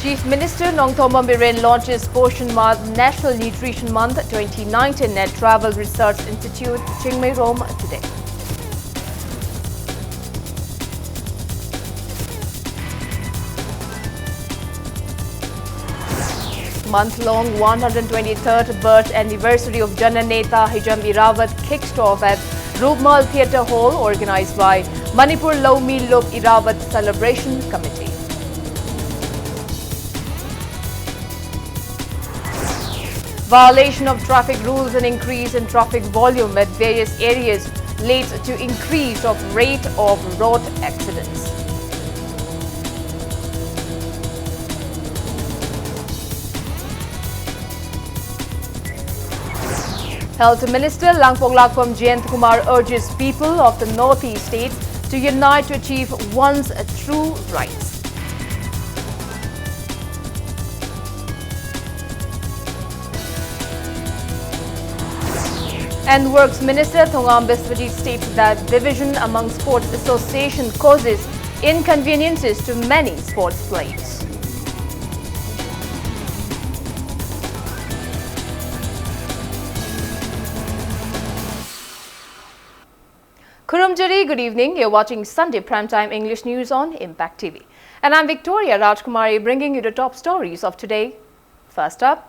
Chief Minister Nongthoma Biren launches Poshan Month National Nutrition Month 2019 at Travel Research Institute, Chiangmai, Rome today. Month-long 123rd birth anniversary of Jananeta Hijam Irawat kicked off at Rupmal Theatre Hall, organized by Manipur Lomi Lok Irawat Celebration Committee. Violation of traffic rules and increase in traffic volume at various areas leads to increase of rate of road accidents. Health Minister Langpoklakpam Jayant Kumar urges people of the Northeast states to unite to achieve one's true rights. And Works Minister Thongam Biswajit states that division among sports association causes inconveniences to many sports players. Kurumjari, good evening. You're watching Sunday Primetime English News on Impact TV. And I'm Victoria Rajkumari bringing you the top stories of today. First up,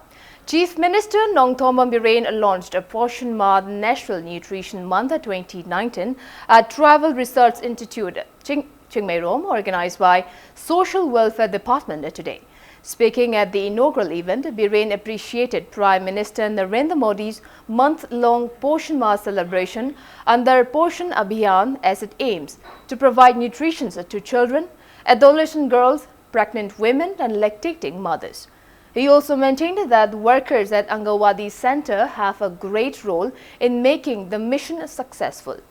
Chief Minister Nongthoma Biren launched a Poshan Month National Nutrition Month 2019 at Travel Research Institute, Chiangmai, Rome, organized by Social Welfare Department today. Speaking at the inaugural event, Biren appreciated Prime Minister Narendra Modi's month-long Poshan Month celebration under Poshan Abhiyan as it aims to provide nutrition to children, adolescent girls, pregnant women and lactating mothers. He also maintained that workers at Angawadi Center have a great role in making the mission successful.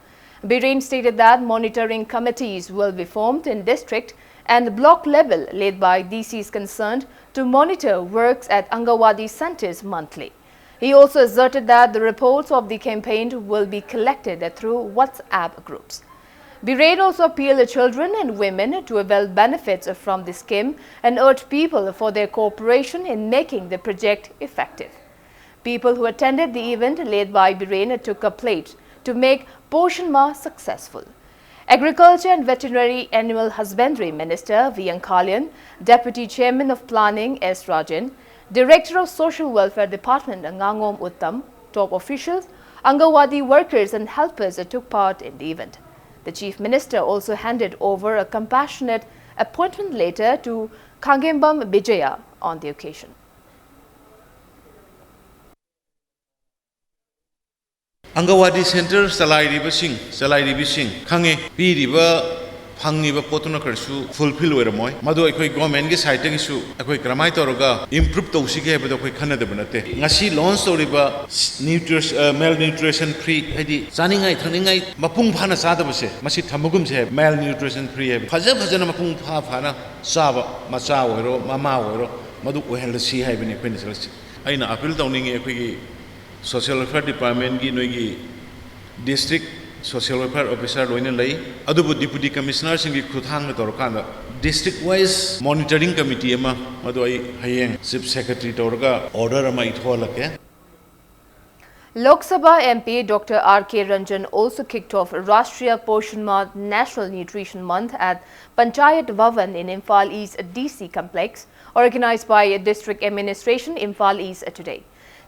Biren stated that monitoring committees will be formed in district and block level led by DCs concerned to monitor works at Angawadi centers monthly. He also asserted that the reports of the campaign will be collected through WhatsApp groups. Biren also appealed to children and women to avail benefits from the scheme and urged people for their cooperation in making the project effective. People who attended the event led by Biren took a pledge to make Poshan Month successful. Agriculture and Veterinary Animal Husbandry Minister V. Kalyan, Deputy Chairman of Planning S. Rajan, Director of Social Welfare Department Ngangom Uttam, top officials, Angawadi workers and helpers took part in the event. The Chief Minister also handed over a compassionate appointment letter to Khangembam Bijaya on the occasion. Angawadi Center Salai Ribasing, Kange, P. River, Pangiva Potona Kersu, fulfill where moi, Madu Equi government citing issue, a quick Ramaitoroga, improve Tosike with a quick Canada Benate. Nasi launch story malnutrition free, Saningai, Taningai, Mapung Pana Sadabase, Masit Tamugums have malnutrition free, Pazana Mapung Pafana, Saba, Masawero, Mamawero, Madu will see having a penicillin. I know appeal downing a Social Welfare Department gi district social welfare officer loina lay adubu deputy commissioner singi khuthang na torkanda district wise monitoring committee ama madu ai hayeng chief secretary torga order ama itholake. Lok Sabha MP Dr. R.K. Ranjan also kicked off Rashtriya Poshan Month National Nutrition Month at Panchayat Bhavan in Imphal East DC complex, organized by District Administration Imphal East today.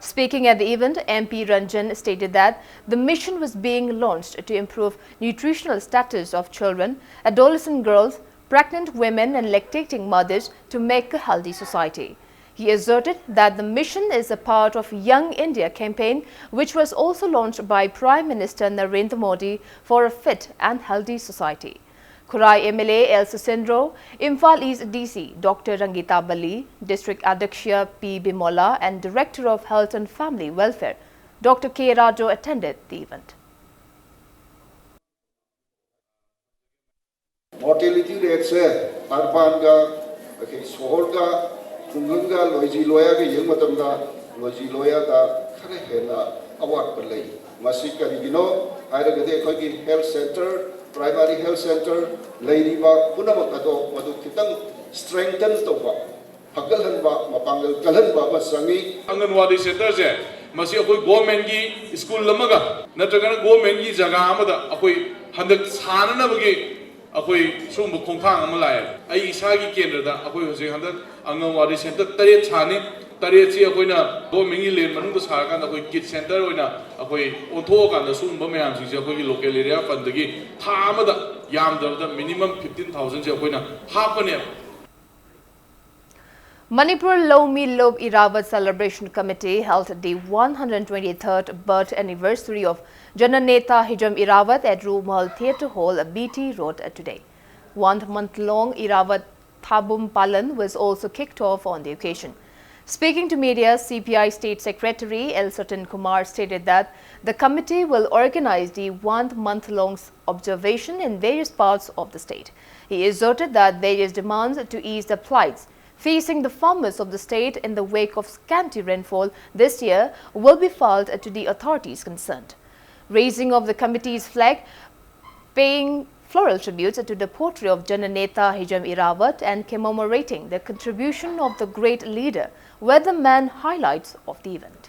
Speaking at the event, MP Ranjan stated that the mission was being launched to improve nutritional status of children, adolescent girls, pregnant women and lactating mothers to make a healthy society. He asserted that the mission is a part of Young India campaign, which was also launched by Prime Minister Narendra Modi for a fit and healthy society. Kurai MLA El Susendro, Imphal East DC, Dr. Rangita Bali, District Adyaksha P. Bimola and Director of Health and Family Welfare, Dr. K. Rajo attended the event. Mortality rates Arpanga, Solga, Kungunga, Loji Loya, Yamatamga, Loji Loya, Karahela, Awak Palay, Masika, Hiragade Health Center. Primary Health Center, Lady Bug, Punamakato, Madukitang, strengthen the work. ꯐꯒꯠꯍꯟꯕ ꯃꯄꯥꯡꯒꯜ ꯀꯜꯍꯟꯕ ꯑꯃ ꯆꯪꯏ ꯑꯪꯒꯟꯋꯥꯗꯤ ꯁꯦꯟꯇꯔꯁꯦ ꯃꯁꯤ ꯑꯩꯈꯣꯏ ꯒꯣꯔꯃꯦꯟꯒꯤ school ꯑꯃꯒ ꯅꯠꯇ꯭ꯔꯒꯅ ꯒꯣꯔꯃꯦꯟꯒꯤ ꯖꯒꯥ ꯑꯃꯗ ꯑꯩꯈꯣꯏ ꯍꯟꯗꯛ ꯁꯥꯅꯅꯕꯒꯤ ꯑꯩꯈꯣꯏ ꯁꯨꯝꯕ ꯈꯣꯡꯊꯥꯡ ꯑꯃ ꯂꯥꯛꯑꯦ ꯑꯩ ꯏꯁꯥꯒꯤ ꯀꯦꯟꯗ꯭ꯔꯗ ꯑꯩꯈꯣꯏ ꯍꯧꯖꯤꯛ ꯍꯟꯗꯛ ꯑꯪꯒꯟꯋꯥꯗꯤ ꯁꯦꯟꯇꯔ 8 ꯁꯥꯅꯤ 8ꯁꯤ ꯑꯩꯈꯣꯏꯅ ꯒꯣꯔꯃꯦꯟꯒꯤ ꯂꯦꯟ ꯃꯅꯨꯡꯗ ꯁꯥꯔꯀꯥꯟꯗ ꯑꯩꯈꯣꯏ ꯀꯤꯠ ꯁꯦꯟꯇꯔ ꯑꯣꯏꯅ ꯑꯩꯈꯣꯏ ꯑꯣꯟꯊꯣꯛꯑꯀꯥꯟꯗ ꯁꯨꯝꯕ ꯃꯌꯥꯝꯁꯤꯡꯁꯦ ꯑꯩꯈꯣꯏꯒꯤ ꯂꯣꯀꯦꯜ ꯑꯦꯔꯤꯌꯥ ꯐꯟꯗꯒꯤ ꯊꯥ ꯑꯃꯗ ꯌꯥꯝꯗ꯭ꯔꯕꯗ ꯃꯤꯅꯤꯃꯝ 15,000ꯁꯦ ꯑꯩꯈꯣꯏꯅ ꯍꯥꯞꯄꯅꯦꯕ. Manipur Lomi Lob Iravat Celebration Committee held the 123rd birth anniversary of Jananeta Hijam Iravat at Rumal Theatre Hall, BT Road today. 1 month-long Iravat Thabum Palan was also kicked off on the occasion. Speaking to media, CPI State Secretary L. Satan Kumar stated that the committee will organize the 1 month-long observation in various parts of the state. He asserted that various demands to ease the plights facing the farmers of the state in the wake of scanty rainfall this year will be filed to the authorities concerned. Raising of the committee's flag, paying floral tributes to the portrait of Jananeta Hijam Iravat and commemorating the contribution of the great leader were the main highlights of the event.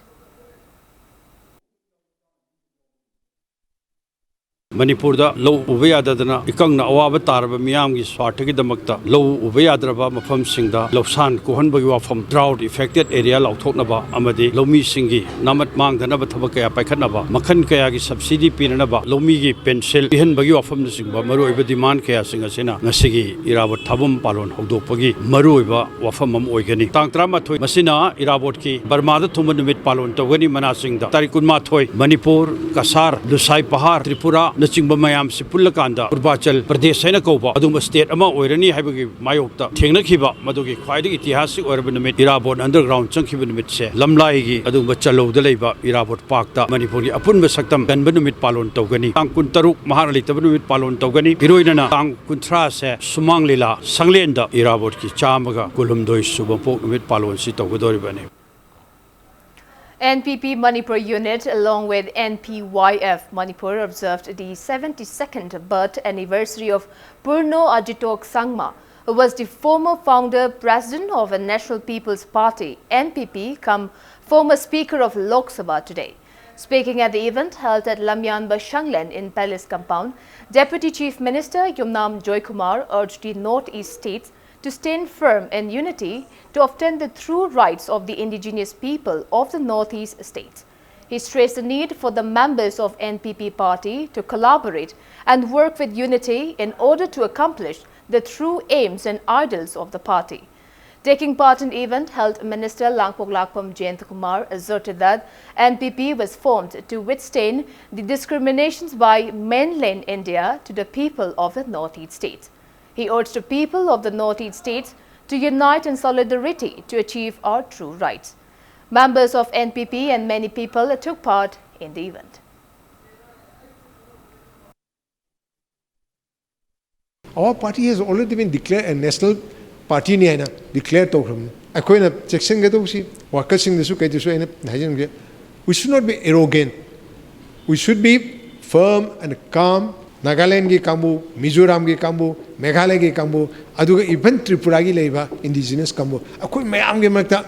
Manipur da low ubeyadadana ikangna awaba taraba miyamgi swartagi damakta low ubeyadraba mafam singda lowsan kuhanbagi wafam drought affected area lauthoknaba amadi lomi singi namat mangdanaba thabakaya paikhatnaba makhan kaya gi subsidy pinanaba lomi gi pencil pihanbagi wafam singba maroiba demand kaya singa sina ngasigi Iravat Thabum Palon hogdokpagi maroiba wafam am oigani tang 13 masina Iravat ki Barmada thumba numit palon tawgani manasingda tarikun mathoi Manipur Kasar Lusai Pahar Tripura Nachingba mayam si pullakanda Urvachal Pradesh haina kauba aduma state ama oirani haibagi mayokta thengnakiba madugi khwaidagi itihasik oiraba numit Iravat underground changkiba numit se lamlai gi aduma chalowda leiba Iravat Park ta Manipur gi apunba saktam ganba numit palon tawgani tang 13 maharali taba numit palon tawgani hiroinana tang 13 se sumang lila sanglenda Iravat ki chamaga kulumdoi subapok numit palon si tawgadoribani. NPP Manipur unit along with NPYF Manipur observed the 72nd birth anniversary of Purno Ajitok Sangma, who was the former founder president of the National People's Party NPP come former speaker of Lok Sabha today. Speaking at the event held at Lamyan Bashanglen in Palace Compound, Deputy Chief Minister Yumnam Joykumar urged the North-East states to stand firm in unity to obtain the true rights of the indigenous people of the Northeast states. He stressed the need for the members of NPP party to collaborate and work with unity in order to accomplish the true aims and ideals of the party. Taking part in the event held, Minister Langpok Lakpam Jayant Kumar asserted that NPP was formed to withstand the discriminations by mainland India to the people of the Northeast states. He urged the people of the Northeast states to unite in solidarity to achieve our true rights. Members of NPP and many people took part in the event. Our party has already been declared a national party niana declared to him. Akoina section gadosi workers in the sukai to we should not be arrogant. We should be firm and calm. Nagaland ki kambu, Mizoram ki kambu, Meghalaya ki kambu, aduga even Tripura ki leiba indigenous kambu. Akoi mayam ki magta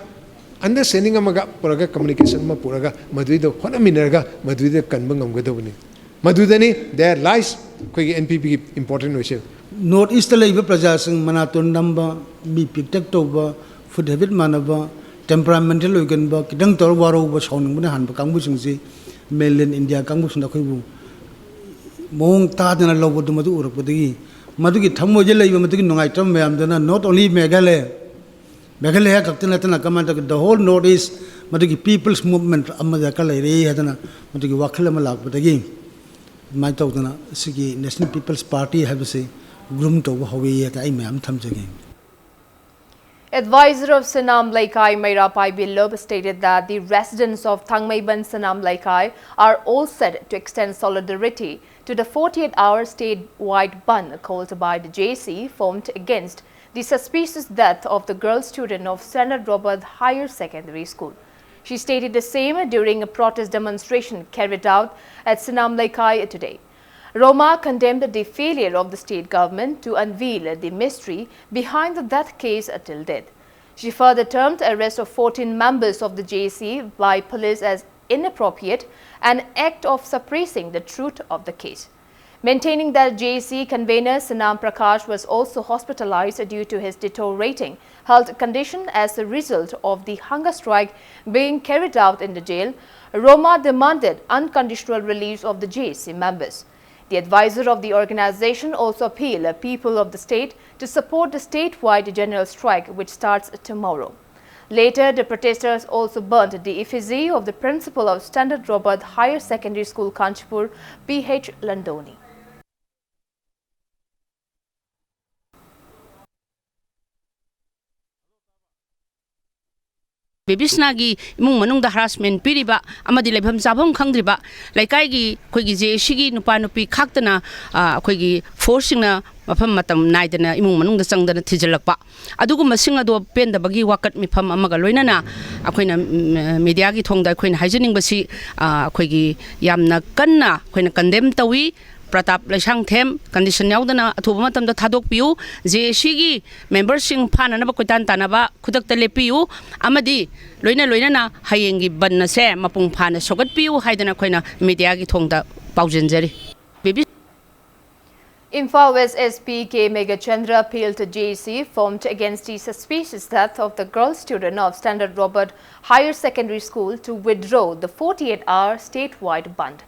understanding amaga puraga communication ma puraga madhuida hona minarga madhuida kanbang amgadabuni. Madhudani there lies koi NPP important issue. North East leiba prajasing manaton number mi piktak toba food habit manaba temperamental oiganba kidang tor waro ba saunung buna hanba kambu singsi mainland India kambu sunda khoibu Mong Tadana Lobo Madu Urapudi, Maduki Tamoja, Maduki Noitam, not only Megale, Megale Captain Command, the whole Northeast, Maduki People's Movement, Amadakale, Hadana, Maduki Wakalamalak, but again, my Totana, Siki, National People's Party, have to say, groomed over Hawaii at Imam Tams again. Advisor of Sanam Laikai Mairapai Bilob stated that the residents of Thangmaiban Sanam Laikai are all set to extend solidarity to the 48-hour statewide ban called by the JC formed against the suspicious death of the girl student of Standard Robert Higher Secondary School. She stated the same during a protest demonstration carried out at Sanam Laikai today. Roma condemned the failure of the state government to unveil the mystery behind the death case till death. She further termed the arrest of 14 members of the JC by police as inappropriate and an act of suppressing the truth of the case. Maintaining that JC convener Sanam Prakash was also hospitalized due to his deteriorating health condition as a result of the hunger strike being carried out in the jail, Roma demanded unconditional release of the JC members. The advisor of the organization also appealed people of the state to support the statewide general strike, which starts tomorrow. Later, the protesters also burnt the effigy of the principal of Standard Robert Higher Secondary School, Kanchpur, P.H. Landoni. Bebisnagi imung manungda harassment piriba amadi lepham chabam khangdriba laikai gi khoigi je sigi nupa nupi khaktana khoigi forcingna mafam matam naidana imung manungda changdana thijalakpa aduguma singa do pendabagi wakat mifam amaga loinana akhoina media gi thongda akhoina haijening basi khoigi yamna kanna khoina condemn tawi Pratap Laisang Them condition yaudana athuba matamda thadok piu JC gi members sing phanana ba koitan tanaba khudak ta lepiu amadi loina na hayengi banna se mapung phana sogat piu haidana khoina media gi thongda paujenjari Imphal West SP K. Megachandra appealed to JC formed against the suspicious death of the girl student of Standard Robert Higher Secondary School to withdraw the 48-hour statewide band.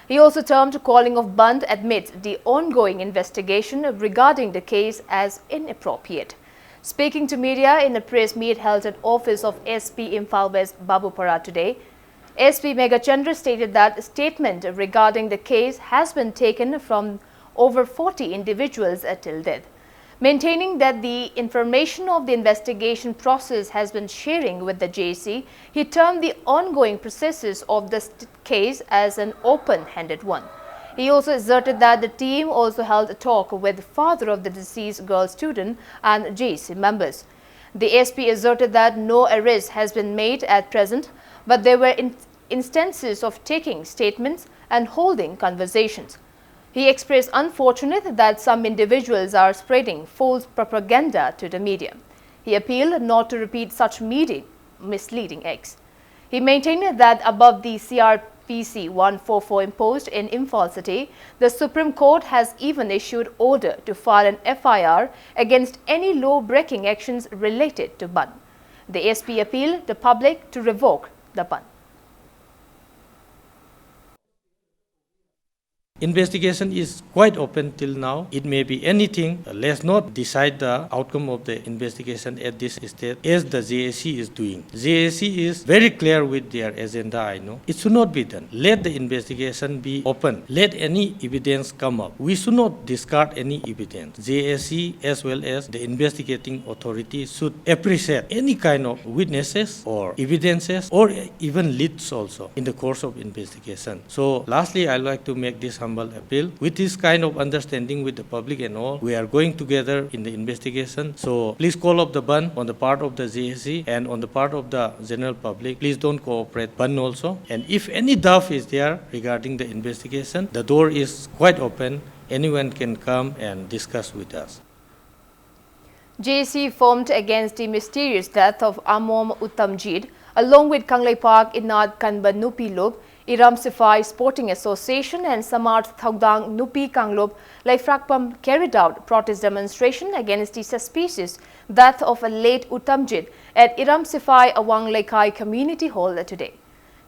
He also termed calling of band amidst the ongoing investigation regarding the case as inappropriate. Speaking to media in a press meet held at office of SP Imphal West Babupara today, SP Megachandra stated that a statement regarding the case has been taken from over 40 individuals till death. Maintaining that the information of the investigation process has been sharing with the JC, he termed the ongoing processes of this case as an open-handed one. He also asserted that the team also held a talk with the father of the deceased girl student and JC members. The SP asserted that no arrest has been made at present, but there were instances of taking statements and holding conversations. He expressed unfortunate that some individuals are spreading false propaganda to the media. He appealed not to repeat such misleading acts. He maintained that above the CRPC 144 imposed in Imphal City, the Supreme Court has even issued order to file an FIR against any law-breaking actions related to bun. The SP appealed the public to revoke the bun. Investigation is quite open till now. It may be anything. Let's not decide the outcome of the investigation at this stage as the JAC is doing. JAC is very clear with their agenda, I know. It should not be done. Let the investigation be open. Let any evidence come up. We should not discard any evidence. JAC as well as the investigating authority should appreciate any kind of witnesses or evidences or even leads also in the course of investigation. So lastly, I'd like to make this humble appeal. With this kind of understanding with the public and all, we are going together in the investigation. So please call up the bun on the part of the JSC and on the part of the general public. Please don't cooperate bun also. And if any doubt is there regarding the investigation, the door is quite open. Anyone can come and discuss with us. JSC formed against the mysterious death of Amom Uttamjit along with Kanglei Park Inad Kanba Nupi Lop, Iram Sifai Sporting Association and Samarth Thaugdang Nupi Kanglop Laifrakpam carried out protest demonstration against the suspicious death of a late Uttamjit at Iram Sifai Awang Laikai Community Hall today.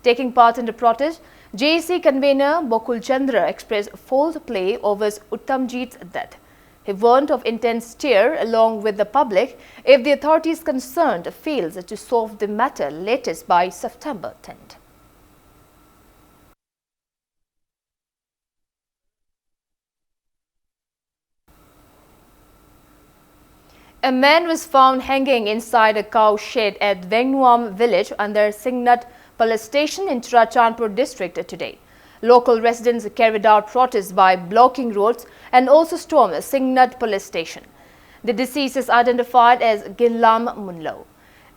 Taking part in the protest, JSC convener Bokul Chandra expressed foul play over Uttamjit's death. He warned of intense stir along with the public if the authorities concerned fails to solve the matter latest by September 10th. A man was found hanging inside a cow shed at Vengnuam village under Singnat Police Station in Churachandpur district today. Local residents carried out protests by blocking roads and also stormed Singnat Police Station. The deceased is identified as Ginlam Munlo.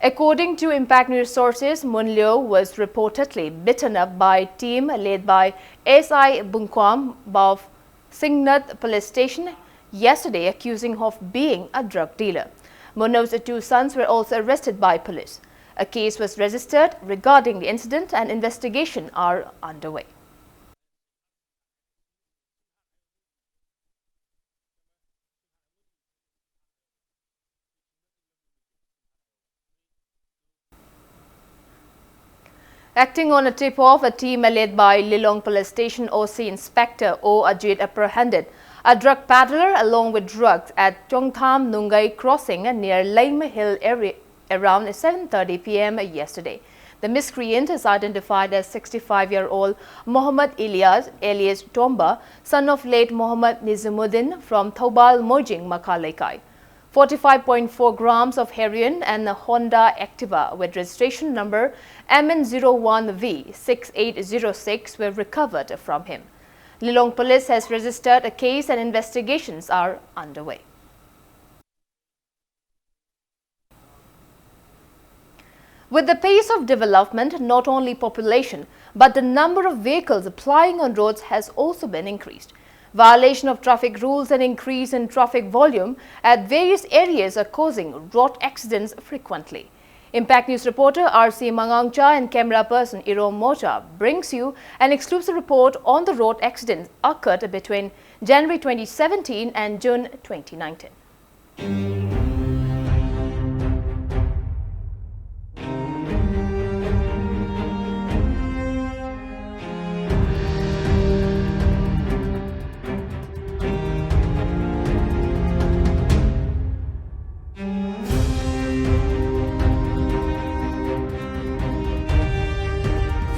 According to Impact News sources, Munlo was reportedly beaten up by a team led by SI Bunkwam of Singnat Police Station yesterday, accusing of being a drug dealer. Muno's 2 sons were also arrested by police. A case was registered regarding the incident and investigation are underway. Acting on a tip-off, a team led by Lilong Police Station OC Inspector O. Ajit apprehended a drug peddler along with drugs at Chongtham Nungai crossing near Laima Hill area around 7:30 p.m. yesterday. The miscreant is identified as 65-year-old Mohammad Ilyas alias Tomba, son of late Mohammad Nizamuddin from Thobal Mojing, Makalaikai. 45.4 grams of heroin and a Honda Activa with registration number MN01V6806 were recovered from him. Lilong Police has registered a case and investigations are underway. With the pace of development, not only population, but the number of vehicles plying on roads has also been increased. Violation of traffic rules and increase in traffic volume at various areas are causing road accidents frequently. Impact News reporter R.C. Mangangcha and camera person Irom Mota brings you an exclusive report on the road accidents occurred between January 2017 and June 2019.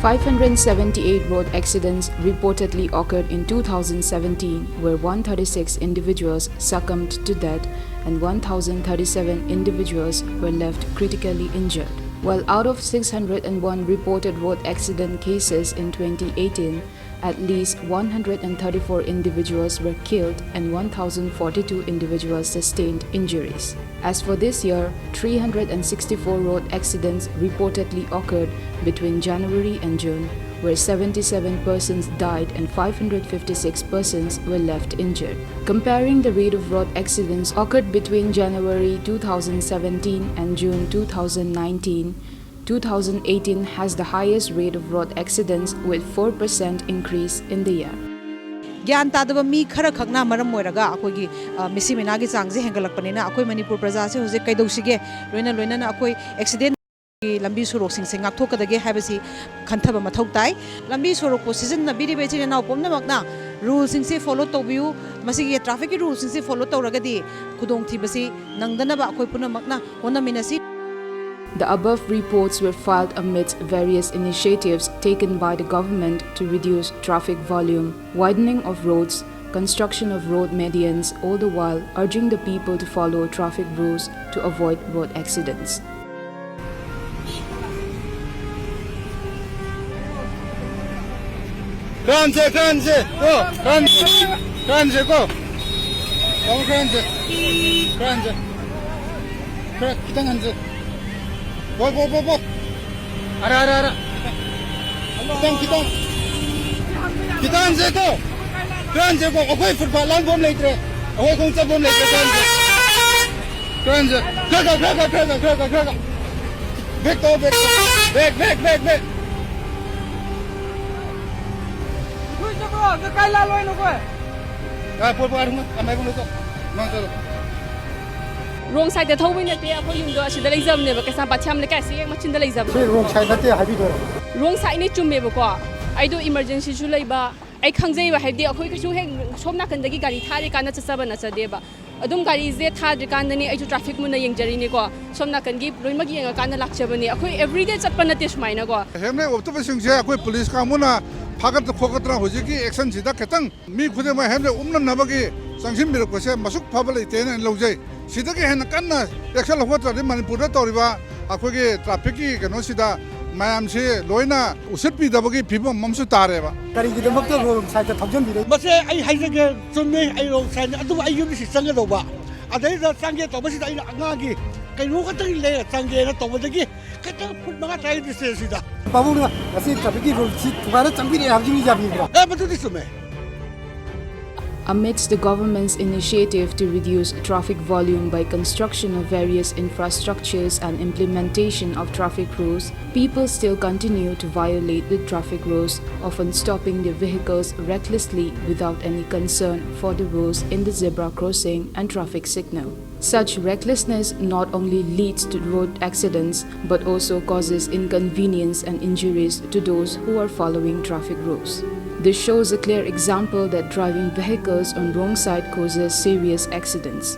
578 road accidents reportedly occurred in 2017, where 136 individuals succumbed to death and 1,037 individuals were left critically injured. While out of 601 reported road accident cases in 2018, at least 134 individuals were killed and 1,042 individuals sustained injuries. As for this year, 364 road accidents reportedly occurred between January and June, where 77 persons died and 556 persons were left injured. Comparing the rate of road accidents occurred between January 2017 and June 2019, 2018 has the highest rate of road accidents with 4% increase in the year. ज्ञान तादब मी खर खगना मरम मोरगा अखोगी मिसी मिनागी चांगजे हेंगलकपनेना अखोय मणिपुर प्रजा से होजे कैदौसिगे लोइना लोइना अखोय accident की लंबी सोरोक सिंग से गाथोकदगे हाबसी खंथब मथौ ताई लंबी सोरोक को सिजन बिरि बेचिने नाव पोमनमकना रूल सिंग से फॉलो तौबियु मसिगे ट्रैफिक की रूल सिंग से follow तौरगदी खुदोंग थिबसी नंगदनबा अखोय पुनमकना होनमिनसी. The above reports were filed amidst various initiatives taken by the government to reduce traffic volume, widening of roads, construction of road medians, all the while urging the people to follow traffic rules to avoid road accidents. Bo. Ara. Kita anze ko. Kanze ko. Ako'y football lang bom leitre. Ako'y kung sa bom leitre kanze. Kaga. Back. Kuy sa ko, kay laloy no ko. Po aruma, amay ko to. Mang to. Wrong side the towing at the apple you do, she the exam never can but Cham like I see much in the exam. Wrong side that I do. Wrong side need to maybe go. I do emergency labor. I can't say I had the quick to hang Somnak and the Gigari Tarikan at 7 as a deba. A dumgari is there, Tadrikandani, to traffic muna young Jerinigo. Somnak and give Rumagi and a kind of Lakchabani. Every day it's a Panatish Minago. Hemne Optimism Jacque Police Kamuna, Pagat the Pokatra, Hojiki, Exxon Zidakatan, me could have had the Umna Nabagi, Sanction Miracose, Masuk Pabali, and Loze. Sidaki Hanakana, Exal of water, the Manipur Toriva, Akogi, Trapiki, Canosida, Mayam Se, Loina, Usipi, Dabagi, people, Mamsutareva. But I had a girl, Sunday, I don't sign, I use Sangadova. A day that Sangat opposite Nagi, can you look at the layer, Sangay, over the gate? Can you put my try to say that? Pabuna, I see Trapiki will sit, Vara Tambiri, have you Javiga. But to this to me. Amidst the government's initiative to reduce traffic volume by construction of various infrastructures and implementation of traffic rules, people still continue to violate the traffic rules, often stopping their vehicles recklessly without any concern for the rules in the zebra crossing and traffic signal. Such recklessness not only leads to road accidents but also causes inconvenience and injuries to those who are following traffic rules. This shows a clear example that driving vehicles on wrong side causes serious accidents.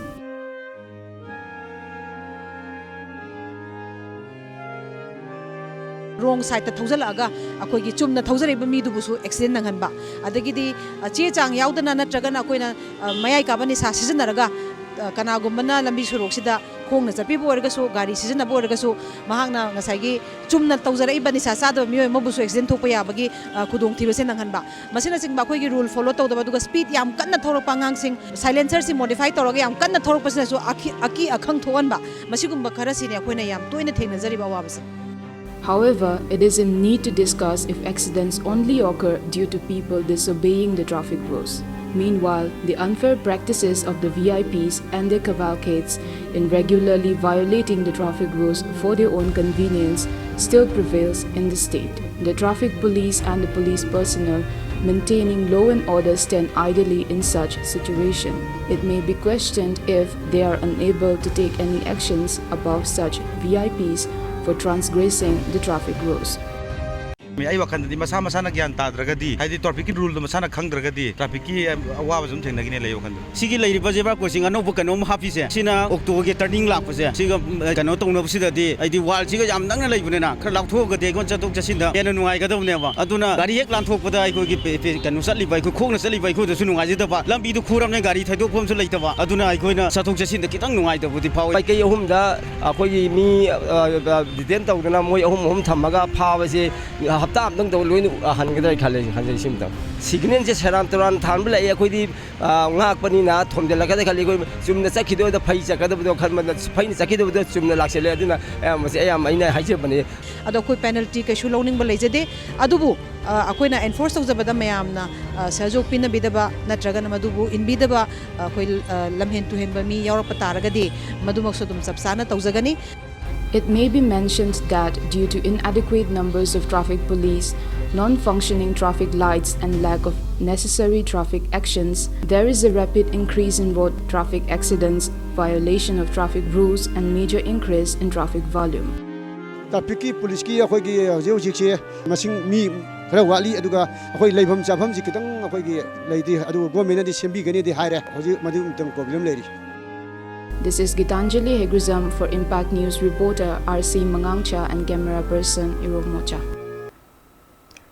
Wrong side ta thaujalaaga akoigi chumna thaujariba mi du busu accident nanghanba adagidi che chang yaudana natragana akoina mayai kabani sa sijanaraga kanagumana lambi suroksida khongna chapi borgasu gari sijana borgasu mahangna ngasagi chumna taujaraiba ni sa sada miyo mabusu accident thokpa yabagi khudong thibase nanghanba masina singba akoigi rule follow tawdaba duga speed yam kanna thorokpa ngang silencer si modify tawraga yam kanna thorokpa sina su aki akhang thoanba masigumba khara sini akoina yam toina thengna jariba wabase. However, it is in need to discuss if accidents only occur due to people disobeying the traffic rules. Meanwhile, the unfair practices of the VIPs and their cavalcades in regularly violating the traffic rules for their own convenience still prevails in the state. The traffic police and the police personnel maintaining law and order stand idly in such situation. It may be questioned if they are unable to take any actions above such VIPs for transgressing the traffic rules. I wakanda di masama sana gyan tadragadi haidi traffic rule do masana khangdragadi traffic ki awa bazum thengnagine leyo khanda sigi leiri baje ba ko singa no bukano hafi se sina okto ge turning lak pase siga kano tongno sida di aidi wall siga yam nangna leibune na khar laktho ge de gon chatok chasinda ena nuai ga dawne ba aduna gari hek lanthok pada ai ko gi kanu satli bai ko khongna satli bai ko da sunu ngai da ba lambi du khuram ne gari thaidok phom su leita ba aduna ai ko na chatok chasinda kitang nuai da budi phaw bai kai ahum da akoi mi diden tawdana moi ahum thamaga phawase hafta amdang do loin hangadai khale hanjai simta signal je saram turan thanbla ai akoi ngak pani na thomdela ka khali ko chumna chakhido da phai chaka da do khalman phai ni chakhido da chumna laksele aduna mase ayam aina haije bane ado koi penalty ka shu loning ba leijade adubu akoina enforce tawjabada mayamna sajok pina bidaba natragana madubu in bidaba koi lamhen tu hen ba mi yaurap taragadi madumak sodum sapsana tawjagani. It may be mentioned that due to inadequate numbers of traffic police, non-functioning traffic lights and lack of necessary traffic actions, there is a rapid increase in road traffic accidents, violation of traffic rules and major increase in traffic volume. Traffic police ki akoi gi hojik che masing mi khara wali aduga akoi leibham chabham ji kitang akoi gi leidi adu government di sembi gani di haire hojik madu tang problem leri. This is Gitanjali Hegrizam for Impact News reporter RC Mangangcha and camera person Irov Mocha.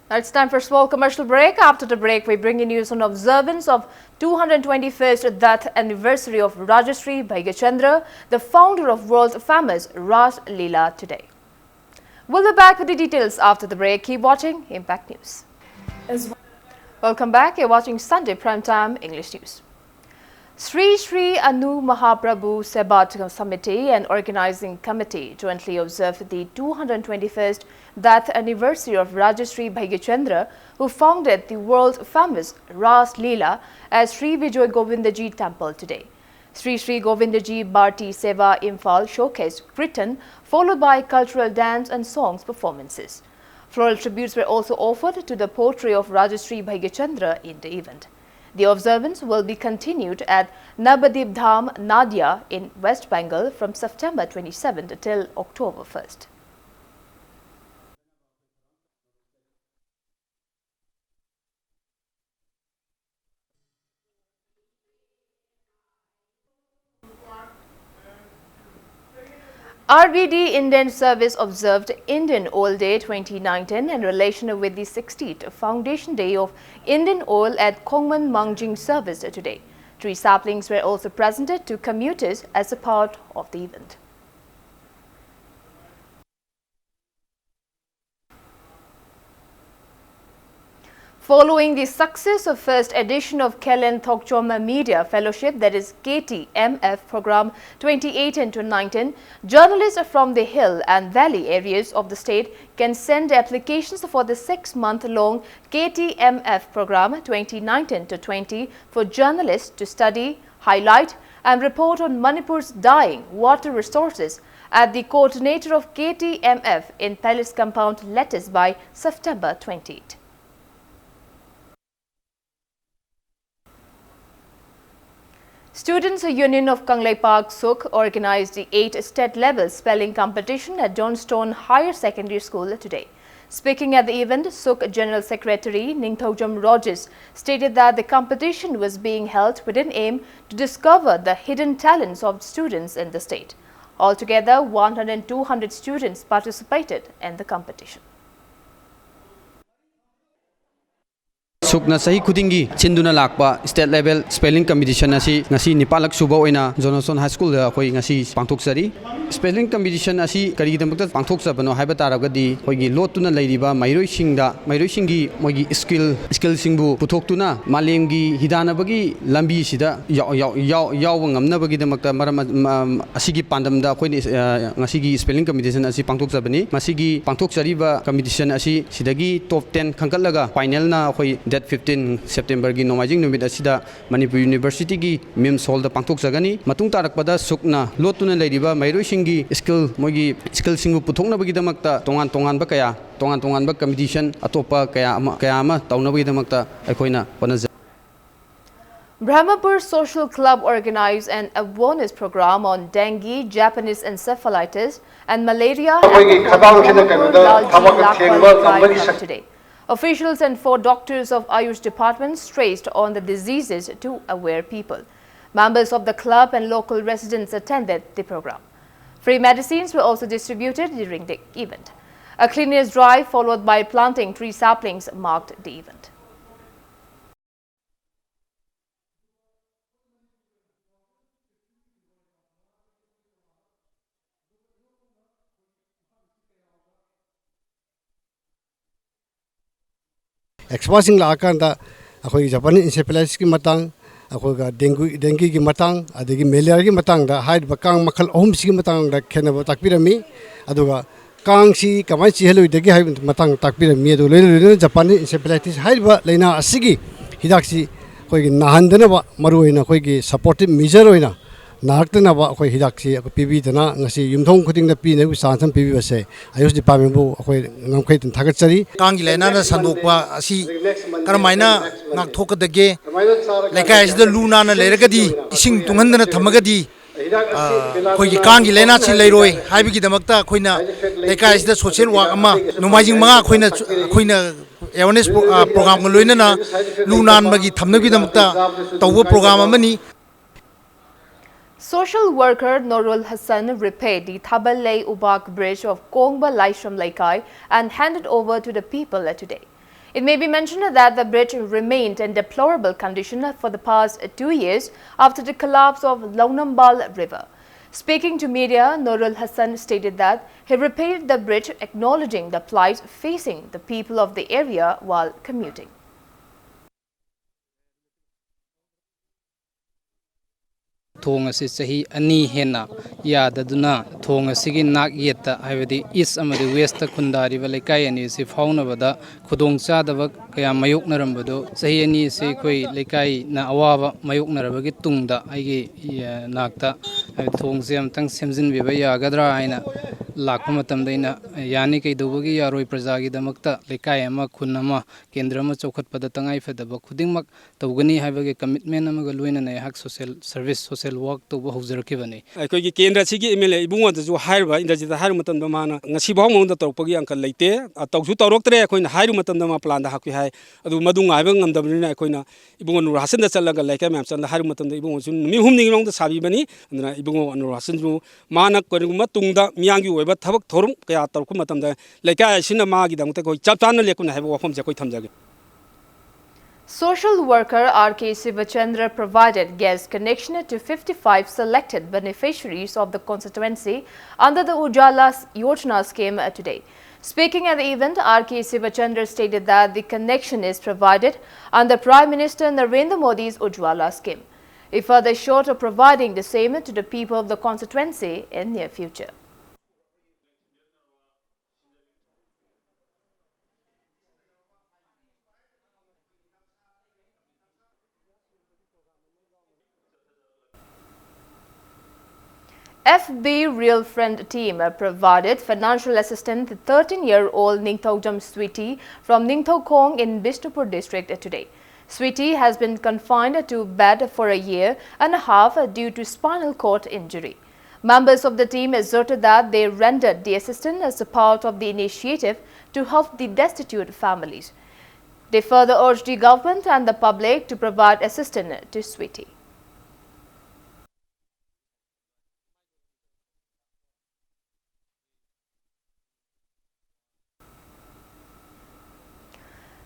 Now it's time for a small commercial break. After the break, we bring you news on observance of 221st death anniversary of Rajashree Bhaigachandra, the founder of world famous Ras Leela today. We'll be back with the details after the break. Keep watching Impact News. Welcome back. You're watching Sunday Primetime English News. Sri Sri Anu Mahaprabhu Sebat Committee and Organizing Committee jointly observed the 221st death anniversary of Rajashree Bhaigachandra, who founded the world-famous Ras Leela at Sri Vijay Govindaji Temple today. Sri Sri Govindaji Bharti Seva Imphal showcased Kirtan, followed by cultural dance and songs performances. Floral tributes were also offered to the portrait of Rajashree Bhaigachandra in the event. The observance will be continued at Nabadip Dham Nadia in West Bengal from September 27th till October 1st. RBD Indian Service observed Indian Oil Day 2019 in relation with the 60th Foundation Day of Indian Oil at Kongman Mangjing Service today. Tree saplings were also presented to commuters as a part of the event. Following the success of first edition of Kelen Thokchom Media Fellowship, that is KTMF program 2018 to 19, journalists from the hill and valley areas of the state can send applications for the 6-month-long KTMF program 2019 to 20 for journalists to study, highlight and report on Manipur's dying water resources at the coordinator of KTMF in Palace Compound, Lettuce by September 28. Students' Union of Kanglei Park Suk organized the 8th state-level spelling competition at Johnstone Higher Secondary School today. Speaking at the event, Suk General Secretary Ningthojam Rogers stated that the competition was being held with an aim to discover the hidden talents of students in the state. Altogether, 100 and 200 students participated in the competition. Sukna sahi kudingi chinduna lakpa state level spelling competition asi ngasi nipalak suba oina Johnson High School da khoi ngasi pangthoksari spelling competition asi kari damakta pangthoksabano haiba taragadi khoigi lotuna leiriba mairoi singi moigi skill singbu puthoktuna malemgi hidanabagi lambi sida yaw ngamnabagi damakta maram asigi pandamda khoi ngasi spelling competition asi pangthoksabani masigi pangthoksariba competition asi sidagi top 10 khangkalaga final na khoi that 15 September gi nomajing numit asida Manipur University gi MIMS hall da pangthok jagani matung tarakpada sukna lotuna leiriba mairoi singi skill singu puthokna bagi damakta tongan ba kaya tongan ba competition atopa kaya ama tauna bagi damakta aikoina panaja. Brahmapur Social Club organized an awareness program on dengue, Japanese encephalitis and malaria today. Officials and 4 doctors of Ayush department stressed on the diseases to aware people. Members of the club and local residents attended the program. Free medicines were also distributed during the event. A cleanliness drive followed by planting tree saplings marked the event. Exposing la akanda akoi Japanese encephalitis ki matang akoi ga dengue ki matang adagi malaria ki matang da haid bakang makhal ahum si matang da khenaba takpirami aduga kang si kamai chi heloi dagi hai matang takpirami adu le Japanese encephalitis haid ba leina asigi hidak si koi gi nahandana ba maru hoina koi gi supportive measure hoina naktana ba koi hidak si pibi dana ngasi yumthong khuding da pi ne sansam pibi ba se Ayush department bu koi ngamkhai tin thagat chari kang gi leina na sandokpa asi karamaina ngak thokadage lekai asida luna na leragadi ising tunghandana thamagadi koi gi kang gi leina chi leiroi haibigi damakta khoina lekai asida social work ama nomajing manga khoina awareness program ko loina na lunan magi thamnagi damakta tawba program amani. Social worker Norul Hassan repaired the Thabal Ubak Bridge of Kongba Laishram Laikai and handed over to the people today. It may be mentioned that the bridge remained in deplorable condition for the past 2 years after the collapse of Launambal River. Speaking to media, Norul Hassan stated that he repaired the bridge, acknowledging the plight facing the people of the area while commuting. Thong asi sahi ani hena yadaduna thong asigi nak yeta haibadi east amadi west ta khundari ba lekai ani si fauna bada khudong cha daba kaya mayuk narambado sahi ani si koi lekai na awaba mayuk narabagi tungda aigi nakta thong se amtang semjin biba yagadra aina lakpa matam daina yani kai dobagi yaroi praja gi damakta lekai ama khun ama kendra ma chokhat pada tangai fedaba khudingmak tawgani haibagi commitment amaga loina na hak social service social work to bo haujarkibani aikogi kendra sigi MLA ibungo da ju hairba indaji da hairu matam da mana ngasi baw mong da torpagi ankal leite tawsu toroktre akoina hairu matam da ma plan da hakwi hai adu madung aiba ngamdabni akoina ibungo nur hasan da chalaga leika mam chan da hairu matam da ibungo sun mi humni ngong da sabi bani andna ibungo nur hasan ju mana koriguma tungda miyangi oiba thabak thorum kaya torku matam da leika sina ma gi dangte koi chaptan lekuna haiba wafam je koi thamjage. Social worker R.K. Sivachandra provided gas connection to 55 selected beneficiaries of the constituency under the Ujala Yojana scheme today. Speaking at the event, R.K. Sivachandra stated that the connection is provided under Prime Minister Narendra Modi's Ujjwala scheme. He further assured of providing the same to the people of the constituency in near future. FB Real Friend team provided financial assistance to 13-year-old Ningthaujam Sweetie from Ningthaukong in Bishnupur district today. Sweetie has been confined to bed for a year and a half due to spinal cord injury. Members of the team asserted that they rendered the assistance as a part of the initiative to help the destitute families. They further urged the government and the public to provide assistance to Sweetie.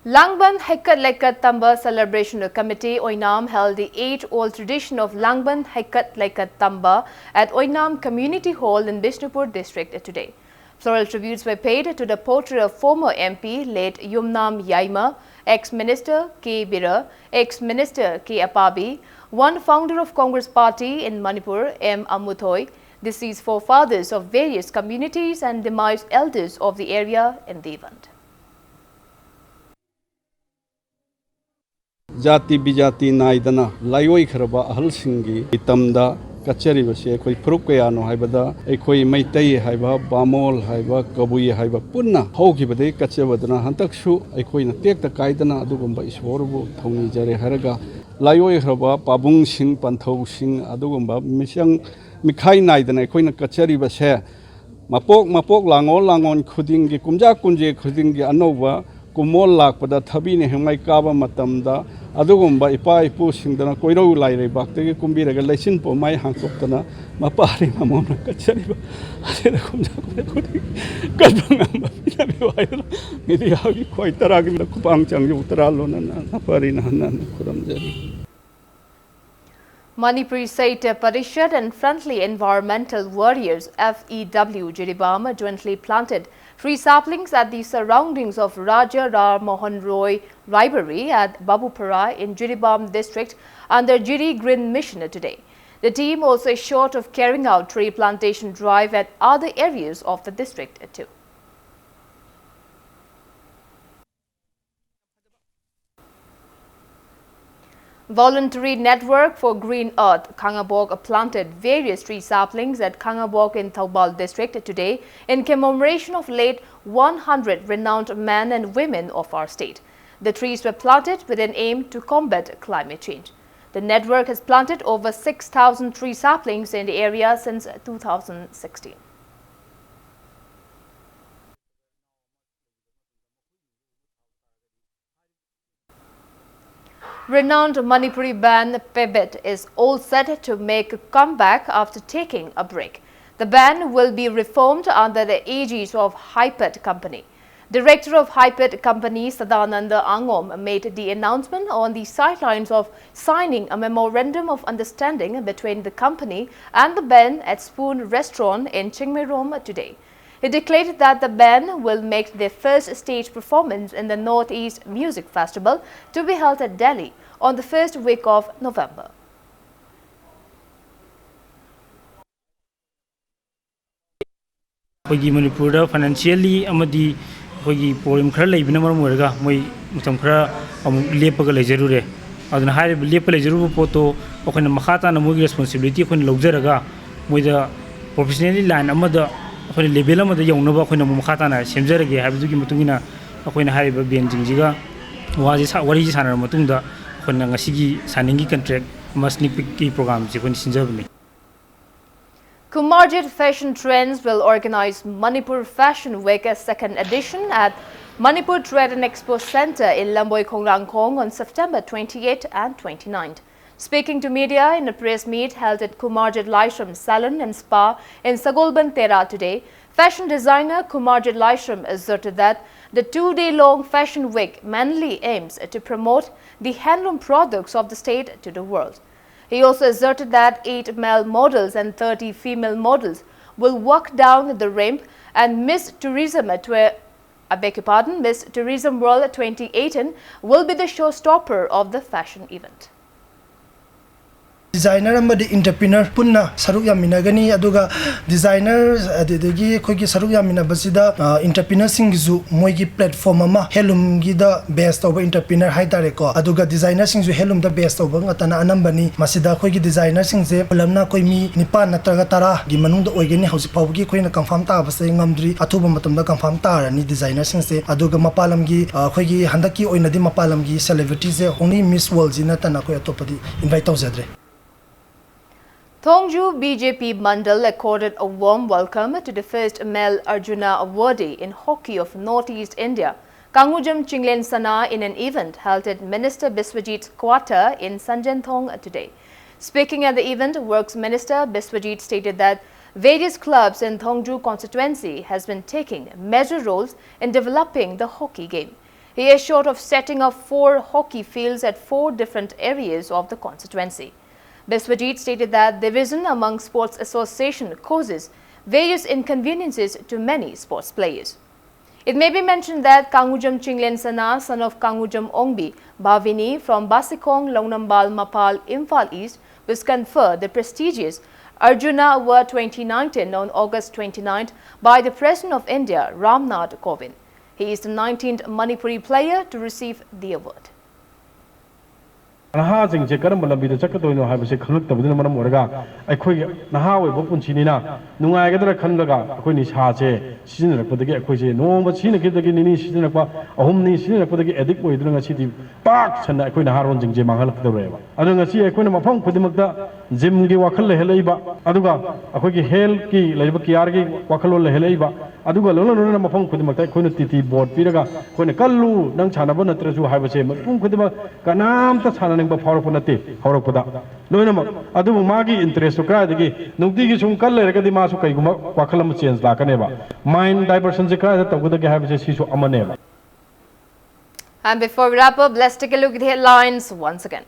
Langban Hekkat Lekkat Tamba Celebration Committee Oinam held the age-old tradition of Langban Hekkat Lekkat Tamba at Oinam Community Hall in Bishnupur district today. Floral tributes were paid to the portrait of former MP late Yumnam Yaima, ex-minister K. Bira, ex-minister K. Apabi, one founder of Congress Party in Manipur, M. Amuthoi, deceased forefathers of various communities and demised elders of the area in the event. Jati bijati naidana layoi kharaba ahal singi itamda kachari base koi phurup kaya no haibada ekoi maitai haiba bamol haiba kabui haiba punna hogi bade kachabadana hantaksu ekoi na tekta kaidana adugumba isworbu thongni jare haraga layoi kharaba pabung sing panthau sing adugumba misang mikhai naidana ekoi na kachari base mapok langon khuding gi kumja kunje khuding gi anova kumol lakpada thabine hemai kaba matamda adugumba ipa ipu singdana koiro laire baktegi kumbiraga laisin po mai hangtoptana mapari mamona kachariba asera kumja khudi kadbanga binabi wairo midi agi khoi taragi kupang changju utaralo na napari na kuramjari. Manipur State Parishad and Friendly Environmental Warriors FEW Jiribam jointly planted 3 saplings at the surroundings of Raja Ram Mohan Roy Library at Babupara in Jiribam district under Jiri Green Mission today. The team also is short of carrying out tree plantation drive at other areas of the district too. Voluntary Network for Green Earth Kangabok planted various tree saplings at Kangabok in Taubal district today in commemoration of late 100 renowned men and women of our state. The trees were planted with an aim to combat climate change. The network has planted over 6,000 tree saplings in the area since 2016. Renowned Manipuri band Pebet is all set to make a comeback after taking a break. The band will be reformed under the aegis of Hypet Company. Director of Hypet Company Sadananda Angom made the announcement on the sidelines of signing a memorandum of understanding between the company and the band at Spoon Restaurant in Chingmeirom today. He declared that the band will make their first stage performance in the Northeast Music Festival to be held at Delhi on the first week of November. Manipur financially amadi problem khara leibina maram oiraga moi mutam khara lepaga lejarure aduna hare lepa lejaru poto okhina makhata na mogi responsibility khone lojaraga moida professionally line amada khone level amada yaunaba khone makhata na semjarage habidugi mutungina khone hare ba ben jingjiga waji sa wari ji sanar matungda khone ngasigi saningi contract masnik ki program ji khone sinjabni. Kumarjit Fashion Trends will organize Manipur Fashion Week second edition at Manipur Trade and Expo Center in Lamboy Khongrangkhong on September 28 and 29. Speaking to media in a press meet held at Kumarjit Laishram Salon and Spa in Sagolban Tera today, fashion designer Kumarjit Laishram asserted that the 2-day-long fashion week mainly aims to promote the handloom products of the state to the world. He also asserted that 8 male models and 30 female models will walk down the ramp and Miss Tourism I beg your pardon, Miss Tourism World 2018 will be the showstopper of the fashion event. Designer and entrepreneur punna saruk yaminagani aduga designers adegi khoi gi saruk yamina basida entrepreneur singju moigi platform ama helum gi da best over entrepreneur haitare ko aduga designer singju helum da best over ngatana anambani masida khoi gi designer singje pulamna koi mi nipa natraga tara gi manung da oigeni hausi pawgi khoi na confirm ta base ngamdri athuba matam da confirm ta rani designer singse aduga mapalam gi khoi gi handaki oina di mapalam gi celebrities je only Miss World jina tana khoi atopadi invite tawjadre. Thongju BJP Mandal accorded a warm welcome to the first male Arjuna awardee in hockey of Northeast India, Kangujam Chinglen Sana, in an event held at Minister Biswajit's quarter in Sanjanthong today. Speaking at the event, Works Minister Biswajit stated that various clubs in Thongju constituency has been taking major roles in developing the hockey game. He assured of setting up 4 hockey fields at 4 different areas of the constituency. Biswajit stated that division among sports association causes various inconveniences to many sports players. It may be mentioned that Kangujam Chinglen Sana, son of Kangujam Ongbi Bhavini from Basikong, Longnambal, Mapal, Imphal East, was conferred the prestigious Arjuna Award 2019 on August 29th by the President of India, Ramnath Kovind. He is the 19th Manipuri player to receive the award. Naha jing je karam lambi da chakatoino haibase khanglak tabudina maram oraga akhoi naha oi bokun chinina nungai gadra khanlaga akhoi ni sa che sijin rakpadagi akhoi je noma china kidagi nini sijin rakpa ahum ni sijin rakpadagi edik oidra ngasi di pak chana akhoi naha ron jing je mangalak dawreba adu ngasi akhoi na mafang khudimakta gym gi wakhal lehelaiba aduga akhoi gi health ki leiba kiyar gi wakhal lehelaiba aduga lona lona mafang khudimakta akhoi na titi board piraga akhoi na kallu nang chanaba natrasu haibase mafung khudima kanam ta chana nang ba phawrok nate phawrok pada loina ma adu magi interest to kra degi nukti gi sum kal le ga di ma su kai guma wakhalam change la kane ba mind diversion je kra ta guda ge haibase sisu amane ba. And before we wrap up, let's take a look at the headlines once again.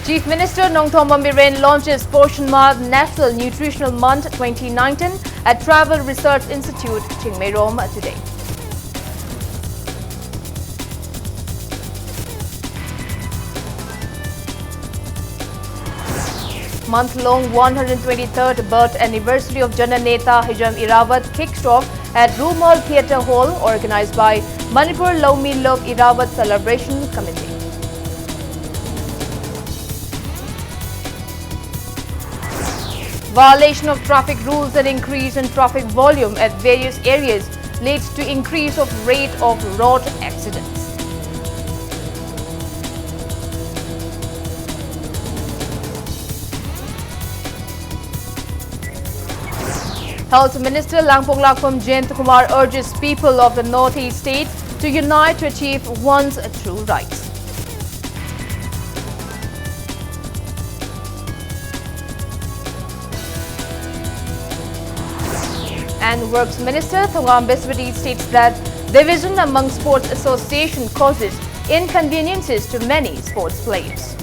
Chief Minister Nongthom Biren launches Portion Month National Nutritional Month 2019 at Travel Research Institute, Chingmeirom today. Month-long 123rd birth anniversary of Jananeta Hijam Irawat kicked off at Rumal Theatre Hall, organized by Manipur Lomi Lok Irawat Celebration Committee. Violation of traffic rules and increase in traffic volume at various areas leads to increase of rate of road accidents. Health Minister Langpong Lakpam Jayant Kumar urges people of the Northeast states to unite to achieve one's true rights. And Works Minister Thongam Biswajit states that division among sports association causes inconveniences to many sports players.